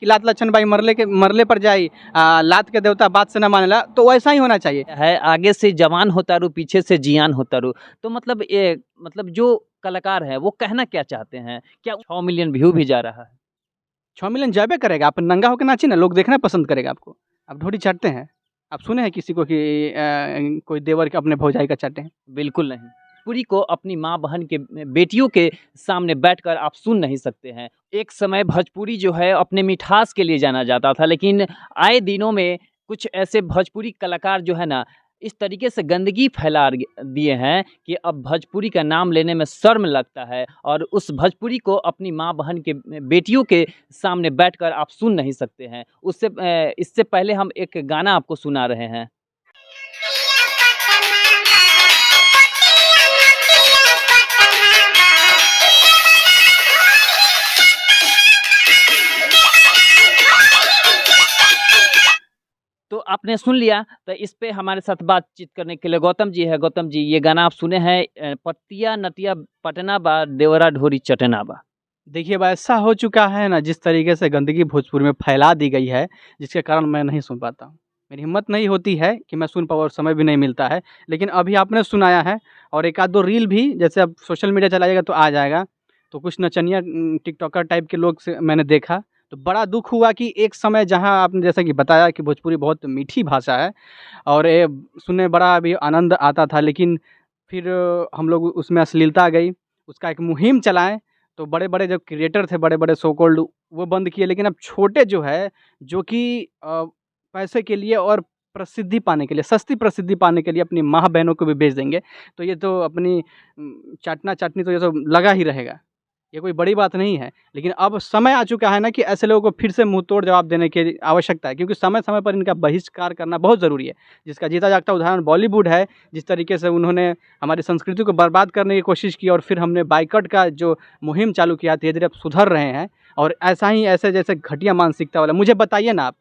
कि लात लक्षण बाई मरले पर जाई, लात के देवता बात से न मानेला, तो वैसा ही होना चाहिए। है आगे से जवान होता रू पीछे से जियान होता रू। तो मतलब ये मतलब जो कलाकार है वो कहना क्या चाहते हैं? क्या 6 मिलियन व्यू भी जा रहा है? 6 मिलियन जाबे करेगा, आप नंगा होकर नाचिए ना, लोग देखना पसंद करेगा आपको। आप ढोरी चाटते हैं? आप सुने हैं किसी को कि कोई देवर के अपने भौजाई का चाटे हैं? बिल्कुल नहीं। भोजपुरी को अपनी माँ बहन के बेटियों के सामने बैठकर आप सुन नहीं सकते हैं। एक समय भोजपुरी जो है अपने मिठास के लिए जाना जाता था, लेकिन आए दिनों में कुछ ऐसे भोजपुरी कलाकार जो है ना, इस तरीके से गंदगी फैला दिए हैं कि अब भोजपुरी का नाम लेने में शर्म लगता है, और उस भोजपुरी को अपनी माँ बहन के बेटियों के सामने बैठकर आप सुन नहीं सकते हैं। इससे पहले हम एक गाना आपको सुना रहे हैं। तो आपने सुन लिया, तो इस पे हमारे साथ बातचीत करने के लिए गौतम जी है। गौतम जी, ये गाना आप सुने हैं, पतिया नतिया पटना बा देवरा ढोरी चटना बा। देखिए, अब ऐसा हो चुका है ना, जिस तरीके से गंदगी भोजपुर में फैला दी गई है, जिसके कारण मैं नहीं सुन पाता हूँ। मेरी हिम्मत नहीं होती है कि मैं सुन पाऊँ, और समय भी नहीं मिलता है। लेकिन अभी आपने सुनाया है, और एक आध दो रील भी, जैसे अब सोशल मीडिया चलाइएगा तो आ जाएगा। तो कुछ नचनिया टिकटॉकर टाइप के लोग से मैंने देखा, तो बड़ा दुःख हुआ कि एक समय जहाँ आपने जैसा कि बताया कि भोजपुरी बहुत मीठी भाषा है, और ये सुनने में बड़ा भी आनंद आता था, लेकिन फिर हम लोग उसमें अश्लीलता आ गई, उसका एक मुहिम चलाएँ, तो बड़े-बड़े जो क्रिएटर थे, बड़े-बड़े सो कॉल्ड, वो बंद किए। लेकिन अब छोटे जो है, जो कि पैसे के लिए और प्रसिद्धि पाने के लिए, सस्ती प्रसिद्धि पाने के लिए अपनी माँ-बहनों को भी बेच देंगे, तो ये तो अपनी चाटना-चाटनी तो ये तो लगा ही रहेगा। ये कोई बड़ी बात नहीं है। लेकिन अब समय आ चुका है ना कि ऐसे लोगों को फिर से मुँह-तोड़ जवाब देने की आवश्यकता है, क्योंकि समय-समय पर इनका बहिष्कार करना बहुत ज़रूरी है। जिसका जीता-जागता उदाहरण बॉलीवुड है, जिस तरीके से उन्होंने हमारी संस्कृति को बर्बाद करने की कोशिश की, और फिर हमने बायकॉट का जो मुहिम चालू किया, धीरे-धीरे अब सुधर रहे हैं। और ऐसा ही ऐसे जैसे घटिया मानसिकता वाला, मुझे बताइए ना आप,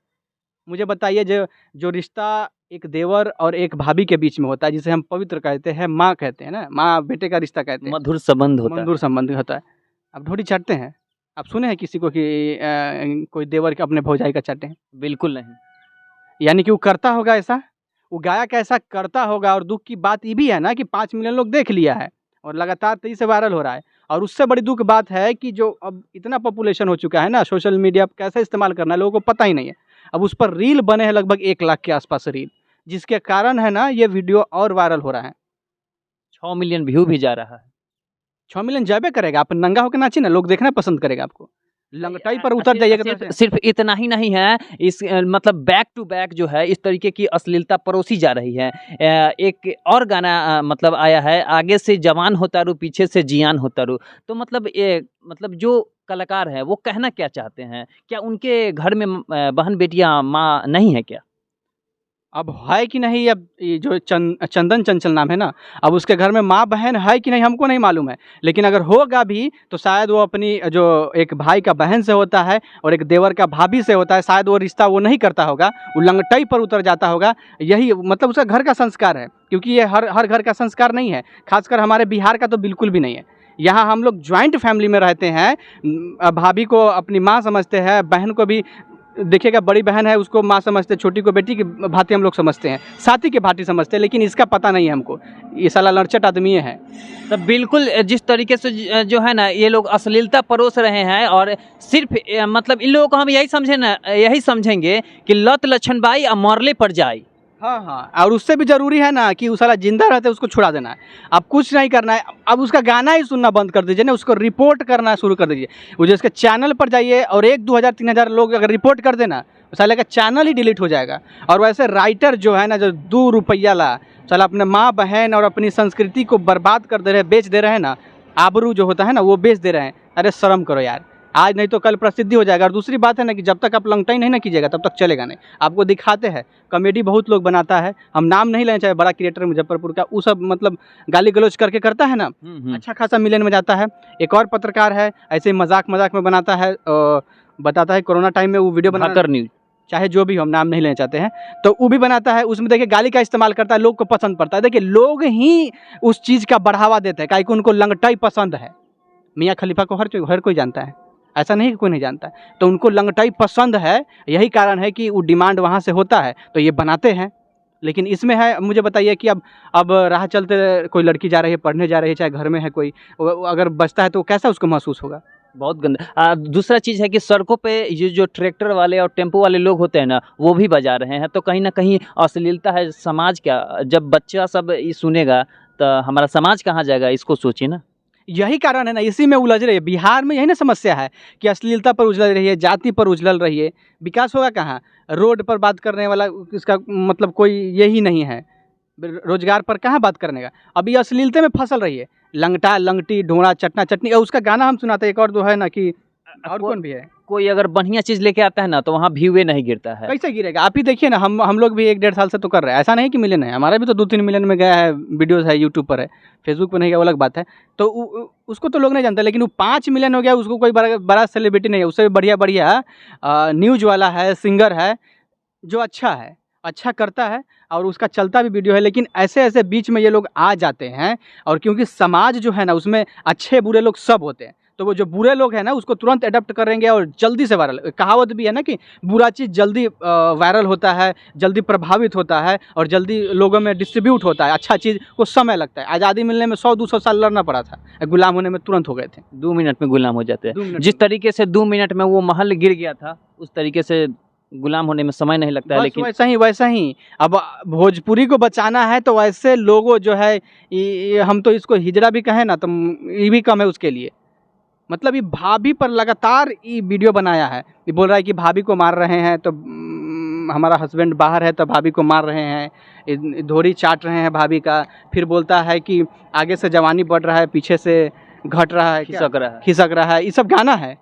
मुझे बताइए जो जो रिश्ता एक देवर और एक भाभी के बीच में होता है, जिसे हम पवित्र कहते हैं, माँ कहते हैं ना, माँ-बेटे का रिश्ता कहते हैं, मधुर संबंध होता है। मधुर संबंध होता है। आप ढोरी चाटते हैं? आप सुने हैं किसी को कि कोई देवर के अपने भौजाई का चाटे हैं? बिल्कुल नहीं। यानी कि वो करता होगा ऐसा, वो गायक ऐसा करता होगा। और दुःख की बात ये भी है ना कि 5 मिलियन लोग देख लिया है, और लगातार तेज़ी से वायरल हो रहा है। और उससे बड़ी दुःख बात है कि जो अब इतना पॉपुलेशन हो चुका है ना, सोशल मीडिया कैसे इस्तेमाल करना है, लोगों को पता ही नहीं है। अब उस पर रील बने हैं, लगभग 1 लाख के आसपास रील, जिसके कारण है ना ये वीडियो और वायरल हो रहा है। 6 मिलियन व्यू भी जा रहा है। 6 मिलियन जाबे करेगा, आप नंगा होके नाचिए ना, लोग देखना पसंद करेगा आपको। लंगटाई पर उतर जाइएगा तो सिर्फ ऐसे। सिर्फ इतना ही नहीं है, इस मतलब बैक टू बैक जो है इस तरीके की अश्लीलता परोसी जा रही है। एक और गाना मतलब आया है, आगे से जवान होता रू पीछे से जियान होता रू। तो मतलब ये मतलब जो कलाकार है वो कहना क्या चाहते हैं? क्या उनके घर में बहन बेटियां माँ नहीं है क्या? अब है कि नहीं, अब ये जो चंदन चंचल नाम है ना, अब उसके घर में माँ-बहन है कि नहीं हमको नहीं मालूम है। लेकिन अगर होगा भी तो शायद वो अपनी जो एक भाई का बहन से होता है और एक देवर का भाभी से होता है, शायद वो रिश्ता वो नहीं करता होगा, वो लंगटाई पर उतर जाता होगा। यही मतलब उसका घर का संस्कार है, क्योंकि ये हर हर घर का संस्कार नहीं है, खासकर हमारे बिहार का तो बिल्कुल भी नहीं है। यहाँ हम लोग जॉइंट फैमिली में रहते हैं, भाभी को अपनी माँ समझते हैं, बहन को भी देखिएगा, बड़ी बहन है उसको माँ समझते हैं, छोटी को बेटी की भांति हम लोग समझते हैं, साथी की भांति समझते हैं। लेकिन इसका पता नहीं है हमको, ये साला लड़चट आदमी है। तो बिल्कुल जिस तरीके से जो है ना ये लोग अश्लीलता परोस रहे हैं, और सिर्फ मतलब इन लोगों को हम यही समझेंगे कि लत लक्षण बाई और मरले पर जाई। हाँ हाँ, और उससे भी ज़रूरी है ना कि वो साला जिंदा रहते उसको छुड़ा देना है। अब कुछ नहीं करना है, अब उसका गाना ही सुनना बंद कर दीजिए ना, उसको रिपोर्ट करना शुरू कर दीजिए। वो जो उसके चैनल पर जाइए, और 1-2 हज़ार 3 हज़ार लोग अगर रिपोर्ट कर देना, तो साले का चैनल ही डिलीट हो जाएगा। और वैसे राइटर जो है ना, जो 2 रुपया ला साला अपने माँ बहन और अपनी संस्कृति को बर्बाद कर दे रहे हैं, बेच दे रहे हैं ना, आबरू जो होता है ना वो बेच दे रहे हैं। अरे शर्म करो यार, आज नहीं तो कल प्रसिद्धि हो जाएगा। और दूसरी बात है ना कि जब तक आप लंगटाई नहीं ना कीजिएगा तब तक चलेगा नहीं। आपको दिखाते हैं, कॉमेडी बहुत लोग बनाता है, हम नाम नहीं लेना चाहे, बड़ा क्रिएटर मुजफ्फरपुर का, वो सब मतलब गाली गलौज करके करता है ना, अच्छा खासा मिलियन में जाता है। एक और पत्रकार है, ऐसे ही मजाक में बनाता है, बताता है कोरोना टाइम में वो वीडियो बना न्यूज, चाहे जो भी हम नाम नहीं लेना चाहते हैं, तो वो भी बनाता है। उसमें देखिए गाली का इस्तेमाल करता है, लोग को पसंद पड़ता है। देखिए लोग ही उस चीज़ का बढ़ावा देते हैं, काहे कि उनको लंगटाई पसंद है। मियाँ खलीफा को हर कोई जानता है। ऐसा नहीं कि कोई नहीं जानता है। तो उनको लंगटाई पसंद है, यही कारण है कि वो डिमांड वहाँ से होता है तो ये बनाते हैं। लेकिन इसमें है, मुझे बताइए कि अब राह चलते कोई लड़की जा रही है, पढ़ने जा रही है, चाहे घर में है कोई, वो अगर बजता है तो कैसा उसको महसूस होगा? बहुत गंदा। दूसरा चीज़ है कि सड़कों पे ये जो ट्रैक्टर वाले और टेम्पो वाले लोग होते हैं ना, वो भी बजा रहे हैं, तो कहीं न कहीं अश्लीलता है। समाज क्या, जब बच्चा सब ये सुनेगा तो हमारा समाज कहाँ जाएगा, इसको सोचिए ना। यही कारण है ना, इसी में उलझ रही है बिहार में, यही ना समस्या है कि अश्लीलता पर उलझ रही है, जाति पर उलझ रही है। विकास होगा कहाँ? रोड पर बात करने वाला, इसका मतलब कोई यही नहीं है। रोजगार पर कहाँ बात करने का? अभी अश्लीलता में फंसल रही है, लंगटा लंगटी ढोंड़ा चटना चटनी। और उसका गाना हम सुनाते हैं, एक और जो है ना कि और कौन भी है, कोई अगर बढ़िया चीज़ लेके आता है ना तो वहाँ व्यूवे नहीं गिरता है। कैसे गिरेगा? आप ही देखिए ना, हम लोग भी 1-1.5 साल से तो कर रहे हैं। ऐसा नहीं कि मिलियन है, हमारा भी तो 2-3 मिलियन में गया है, वीडियोस है, यूट्यूब पर है, फेसबुक पर नहीं गया वो अलग बात है। तो उसको तो लोग नहीं जानते, लेकिन वो 5 मिलियन हो गया, उसको कोई बड़ा सेलिब्रिटी नहीं है। उससे बढ़िया बढ़िया न्यूज़ वाला है, सिंगर है, जो अच्छा करता है और उसका चलता भी वीडियो है। लेकिन ऐसे बीच में ये लोग आ जाते हैं, और क्योंकि समाज जो है ना उसमें अच्छे बुरे लोग सब होते हैं, तो वो जो बुरे लोग हैं ना उसको तुरंत अडॉप्ट करेंगे और जल्दी से वायरल। कहावत भी है ना कि बुरा चीज़ जल्दी वायरल होता है, जल्दी प्रभावित होता है और जल्दी लोगों में डिस्ट्रीब्यूट होता है। अच्छा चीज़ को समय लगता है। आज़ादी मिलने में 100-200 साल लड़ना पड़ा था, गुलाम होने में तुरंत हो गए थे। 2 मिनट में गुलाम हो जाते 2 हैं। मिनट जिस तरीके से 2 मिनट में वो महल गिर गया था, उस तरीके से गुलाम होने में समय नहीं लगता है। बस लेकिन वैसा ही अब भोजपुरी को बचाना है तो ऐसे लोगों जो है, ये हम तो इसको हिजड़ा भी कहें ना तो ये भी कम है उसके लिए। मतलब ये भाभी पर लगातार ये वीडियो बनाया है, ये बोल रहा है कि भाभी को मार रहे हैं, तो हमारा हस्बैंड बाहर है तो भाभी को मार रहे हैं, धोरी चाट रहे हैं भाभी का। फिर बोलता है कि आगे से जवानी बढ़ रहा है, पीछे से घट रहा है, खिसक रहा है। ये सब गाना है,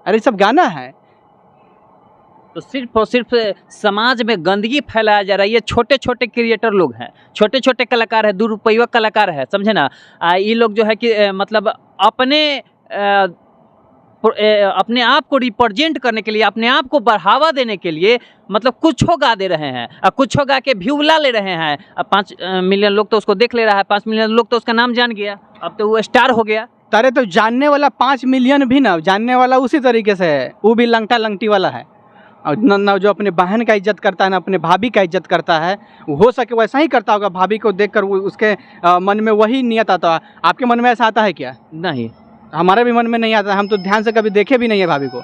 अरे ये सब गाना है। तो सिर्फ और सिर्फ समाज में गंदगी फैलाया जा रहा है। ये छोटे छोटे क्रिएटर लोग हैं, छोटे छोटे कलाकार हैं, दुरुपयोग कलाकार है, समझे ना। ये लोग जो है कि मतलब अपने आप को रिप्रेजेंट करने के लिए, अपने आप को बढ़ावा देने के लिए मतलब कुछ गा दे रहे हैं, कुछ गा के व्यू ला ले रहे हैं। 5 मिलियन लोग तो उसको देख ले रहा है, 5 मिलियन लोग तो उसका नाम जान गया, अब तो वो स्टार हो गया। तारे तो जानने वाला 5 मिलियन भी ना, जानने वाला उसी तरीके से है, वो भी लंगटा लंगटी वाला है। और न जो अपने बहन का इज्जत करता है ना अपने भाभी का इज्जत करता है, हो सके वैसा ही करता होगा। भाभी को देखकर वो उसके मन में वही नियत आता है। आपके मन में ऐसा आता है क्या? नहीं, हमारे भी मन में नहीं आता, हम तो ध्यान से कभी देखे भी नहीं है भाभी को।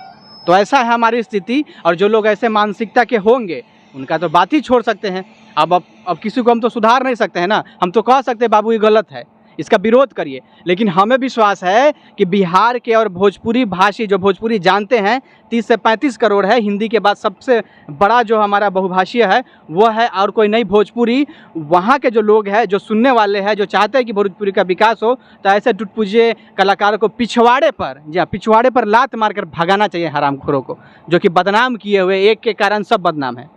तो ऐसा है हमारी स्थिति। और जो लोग ऐसे मानसिकता के होंगे उनका तो बात ही छोड़ सकते हैं। अब किसी को हम तो सुधार नहीं सकते हैं ना, हम तो कह सकते हैं बाबू ये गलत है, इसका विरोध करिए। लेकिन हमें विश्वास है कि बिहार के और भोजपुरी भाषी जो भोजपुरी जानते हैं 30 से 35 करोड़ है। हिंदी के बाद सबसे बड़ा जो हमारा बहुभाषीय है वो है, और कोई नहीं भोजपुरी। वहाँ के जो लोग हैं, जो सुनने वाले हैं, जो चाहते हैं कि भोजपुरी का विकास हो, तो ऐसे टुटपुजे कलाकारों को पिछवाड़े पर लात मारकर भगाना चाहिए, हरामखोरों को, जो कि बदनाम किए हुए, एक के कारण सब बदनाम है।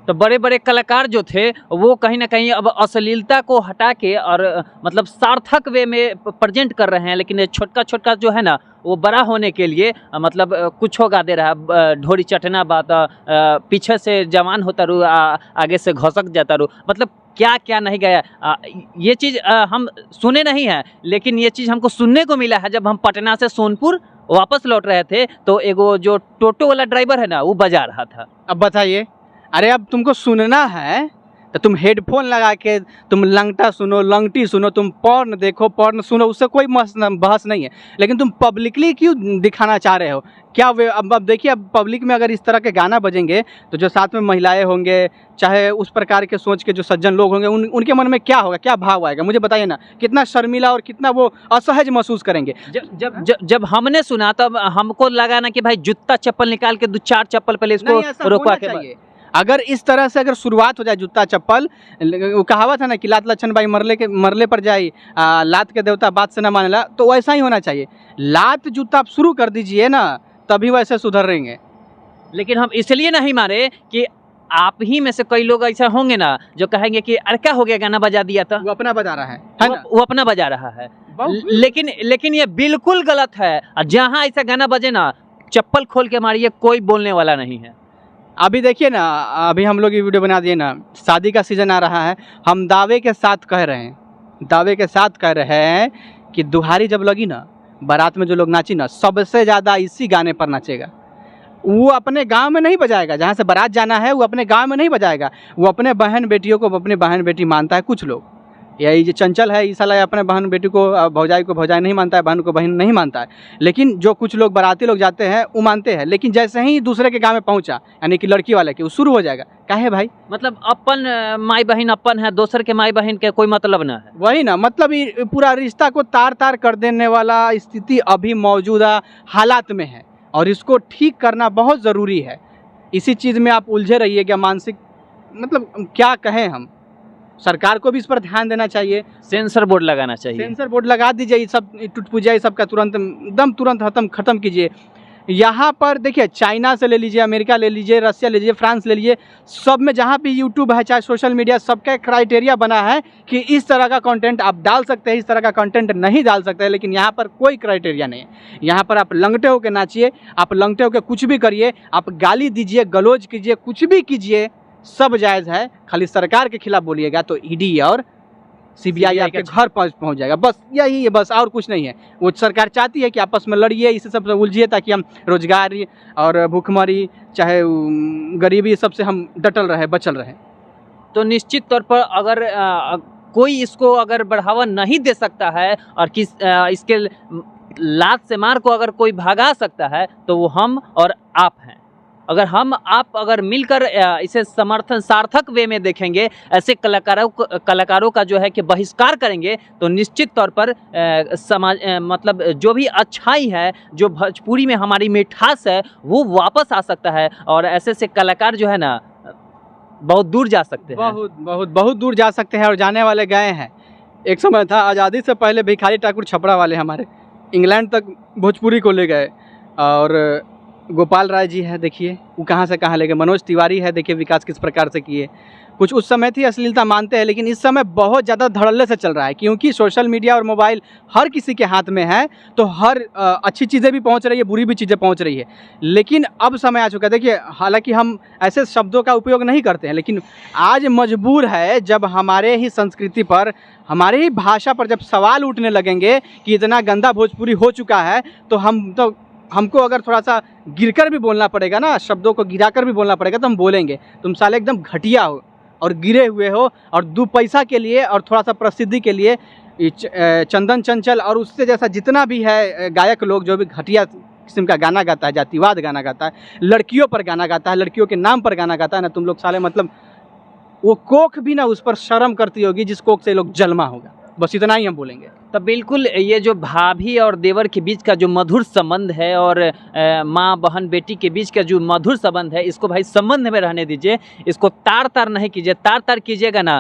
तो बड़े बड़े कलाकार जो थे वो कहीं ना कहीं अब अश्लीलता को हटा के और मतलब सार्थक वे में प्रेजेंट कर रहे हैं। लेकिन छोटका छोटका जो है ना वो बड़ा होने के लिए मतलब कुछ गा दे रहा है, ढोरी चटना बात, पीछे से जवान होता रू, आगे से घसक जाता रू, मतलब क्या क्या नहीं गया। ये चीज़ हम सुने नहीं हैं, लेकिन ये चीज़ हमको सुनने को मिला है। जब हम पटना से सोनपुर वापस लौट रहे थे तो एगो जो टोटो वाला ड्राइवर है ना वो बजा रहा था। अब बताइए, अरे अब तुमको सुनना है तो तुम हेडफोन लगा के तुम लंगटा सुनो, लंगटी सुनो, तुम पॉर्न देखो, पॉर्न सुनो, उससे कोई बहस नहीं है। लेकिन तुम पब्लिकली क्यों दिखाना चाह रहे हो? क्या वे अब देखिए, अब पब्लिक में अगर इस तरह के गाना बजेंगे तो जो साथ में महिलाएं होंगे, चाहे उस प्रकार के सोच के जो सज्जन लोग होंगे, उनके मन में क्या होगा, क्या भाव आएगा? मुझे बताइए ना, कितना शर्मिला और कितना वो असहज महसूस करेंगे। जब हमने सुना तब हमको लगा ना कि भाई जूता चप्पल निकाल के 2-4 चप्पल पहले इसको रोकवा के। अगर इस तरह से अगर शुरुआत हो जाए जूता चप्पल, वो कहावत है ना कि लात लक्षण भाई मरले पर जाई, लात के देवता बात से न मानेला, तो वैसा ही होना चाहिए। लात जूता आप शुरू कर दीजिए ना, तभी वैसे सुधरेंगे। लेकिन हम इसलिए नहीं मारे कि आप ही में से कई लोग ऐसा होंगे ना जो कहेंगे कि अरे क्या हो गया, गाना बजा दिया था, वो अपना बजा रहा है ना? वो अपना बजा रहा है। लेकिन ये बिल्कुल गलत है। जहाँ ऐसा गाना बजे ना, चप्पल खोल के मारिए, कोई बोलने वाला नहीं है। अभी देखिए ना, अभी हम लोग ये वीडियो बना दिए ना, शादी का सीज़न आ रहा है, हम दावे के साथ कह रहे हैं कि दुहारी जब लगी ना बारात में जो लोग नाची ना, सबसे ज़्यादा इसी गाने पर नाचेगा। वो अपने गांव में नहीं बजाएगा, जहाँ से बारात जाना है वो अपने गांव में नहीं बजाएगा, वो अपने बहन बेटियों को अपने बहन बेटी मानता है। कुछ लोग, यही जो चंचल है, इस साला अपने बहन बेटी को भौजाई नहीं मानता है, बहन को बहन नहीं मानता है। लेकिन जो कुछ लोग बाराती लोग जाते हैं वो मानते हैं, लेकिन जैसे ही दूसरे के गाँव में पहुँचा, यानी कि लड़की वाले के, वो शुरू हो जाएगा। काहे भाई? मतलब अपन माई बहन अपन है, दोसर के माई बहन के कोई मतलब ना है। वही ना, मतलब ये पूरा रिश्ता को तार तार कर देने वाला स्थिति अभी मौजूदा हालात में है, और इसको ठीक करना बहुत ज़रूरी है। इसी चीज़ में आप उलझे रहिए क्या, मानसिक, मतलब क्या कहें हम, सरकार को भी इस पर ध्यान देना चाहिए। सेंसर बोर्ड लगाना चाहिए। सेंसर बोर्ड लगा दीजिए, ये सब टुटपुजिया ये सब का तुरंत ख़त्म कीजिए। यहाँ पर देखिए, चाइना से ले लीजिए, अमेरिका ले लीजिए, रसिया ले लीजिए, फ्रांस ले लीजिए, सब में जहाँ भी यूट्यूब है, चाहे सोशल मीडिया, सबका क्राइटेरिया बना है कि इस तरह का कंटेंट आप डाल सकते हैं, इस तरह का कंटेंट नहीं डाल सकते हैं। लेकिन यहाँ पर कोई क्राइटेरिया नहीं है। यहाँ पर आप लंगटे होकर नाचिए, आप लंगटे होकर कुछ भी करिए, आप गाली दीजिए, गलौज कीजिए, कुछ भी कीजिए, सब जायज़ है। खाली सरकार के खिलाफ बोलिएगा तो ईडी और सीबीआई आपके घर पहुंच जाएगा। बस यही है, बस और कुछ नहीं है। वो सरकार चाहती है कि आपस में लड़िए, इसे सब उलझिए, ताकि हम रोजगार और भूखमरी, चाहे गरीबी, सबसे हम डटल रहे, बचल रहे। तो निश्चित तौर पर अगर कोई इसको अगर बढ़ावा नहीं दे सकता है और इसके लात से मार को अगर कोई भगा सकता है तो वो हम और आप हैं। अगर हम आप अगर मिलकर इसे समर्थन सार्थक वे में देखेंगे, ऐसे कलाकारों का जो है कि बहिष्कार करेंगे, तो निश्चित तौर पर समाज मतलब जो भी अच्छाई है, जो भोजपुरी में हमारी मिठास है, वो वापस आ सकता है। और ऐसे से कलाकार जो है ना बहुत दूर जा सकते हैं, बहुत दूर जा सकते हैं, और जाने वाले गए हैं। एक समय था, आज़ादी से पहले भिखारी ठाकुर छपरा वाले हमारे इंग्लैंड तक भोजपुरी को ले गए। और गोपाल राय जी है, देखिए वो कहाँ से कहाँ ले गए। मनोज तिवारी है, देखिए विकास किस प्रकार से किए। कुछ उस समय थी अश्लीलता मानते हैं, लेकिन इस समय बहुत ज़्यादा धड़ल्ले से चल रहा है, क्योंकि सोशल मीडिया और मोबाइल हर किसी के हाथ में है। तो हर अच्छी चीज़ें भी पहुंच रही है, बुरी भी चीज़ें पहुंच रही है। लेकिन अब समय आ चुका है। देखिए, हालांकि हम ऐसे शब्दों का उपयोग नहीं करते हैं, लेकिन आज मजबूर है, जब हमारे ही संस्कृति पर, हमारे ही भाषा पर जब सवाल उठने लगेंगे कि इतना गंदा भोजपुरी हो चुका है, तो हमको अगर थोड़ा सा गिरकर भी बोलना पड़ेगा ना, शब्दों को गिराकर भी बोलना पड़ेगा, तो हम बोलेंगे तुम साले एकदम घटिया हो और गिरे हुए हो, और 2 पैसा के लिए और थोड़ा सा प्रसिद्धि के लिए चंदन चंचल और उससे जैसा जितना भी है गायक लोग, जो भी घटिया किस्म का गाना गाता है, जातिवाद गाना गाता है, लड़कियों पर गाना गाता है, लड़कियों के नाम पर गाना गाता है ना, तुम लोग साले, मतलब वो कोख भी ना उस पर शर्म करती होगी जिस कोख से लोग जन्मा होगा। बस इतना ही हम बोलेंगे। तो बिल्कुल ये जो भाभी और देवर के बीच का जो मधुर संबंध है, और माँ बहन बेटी के बीच का जो मधुर संबंध है, इसको भाई संबंध में रहने दीजिए। इसको तार तार नहीं कीजिए। तार तार कीजिएगा ना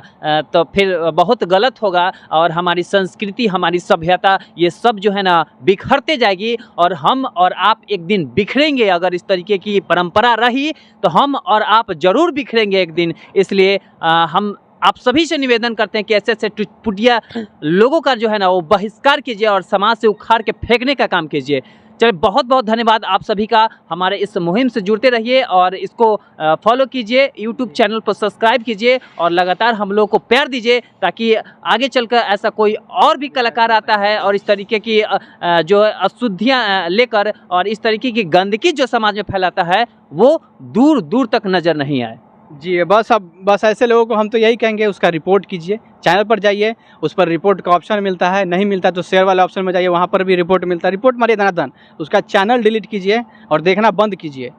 तो फिर बहुत गलत होगा, और हमारी संस्कृति, हमारी सभ्यता, ये सब जो है ना बिखरते जाएगी, और हम और आप एक दिन बिखरेंगे। अगर इस तरीके की परंपरा रही तो हम और आप जरूर बिखरेंगे एक दिन। इसलिए हम आप सभी से निवेदन करते हैं कि ऐसे ऐसे टुटपुटिया लोगों का जो है ना वो बहिष्कार कीजिए और समाज से उखाड़ के फेंकने का काम कीजिए। चलिए, बहुत बहुत धन्यवाद आप सभी का। हमारे इस मुहिम से जुड़ते रहिए और इसको फॉलो कीजिए, यूट्यूब चैनल पर सब्सक्राइब कीजिए और लगातार हम लोगों को प्यार दीजिए, ताकि आगे चलकर ऐसा कोई और भी कलाकार आता है और इस तरीके की जो अशुद्धियाँ लेकर और इस तरीके की गंदगी जो समाज में फैलाता है, वो दूर दूर तक नज़र नहीं आए। जी, बस ऐसे लोगों को हम तो यही कहेंगे, उसका रिपोर्ट कीजिए। चैनल पर जाइए, उस पर रिपोर्ट का ऑप्शन मिलता है, नहीं मिलता तो शेयर वाला ऑप्शन में जाइए, वहाँ पर भी रिपोर्ट मिलता है। रिपोर्ट मारिए धनाधन, उसका चैनल डिलीट कीजिए और देखना बंद कीजिए।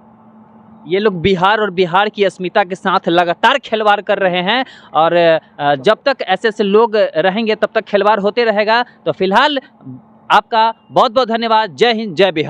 ये लोग बिहार और बिहार की अस्मिता के साथ लगातार खिलवाड़ कर रहे हैं, और जब तक ऐसे ऐसे लोग रहेंगे तब तक खिलवाड़ होते रहेगा। तो फिलहाल आपका बहुत बहुत धन्यवाद। जय हिंद, जय बिहार।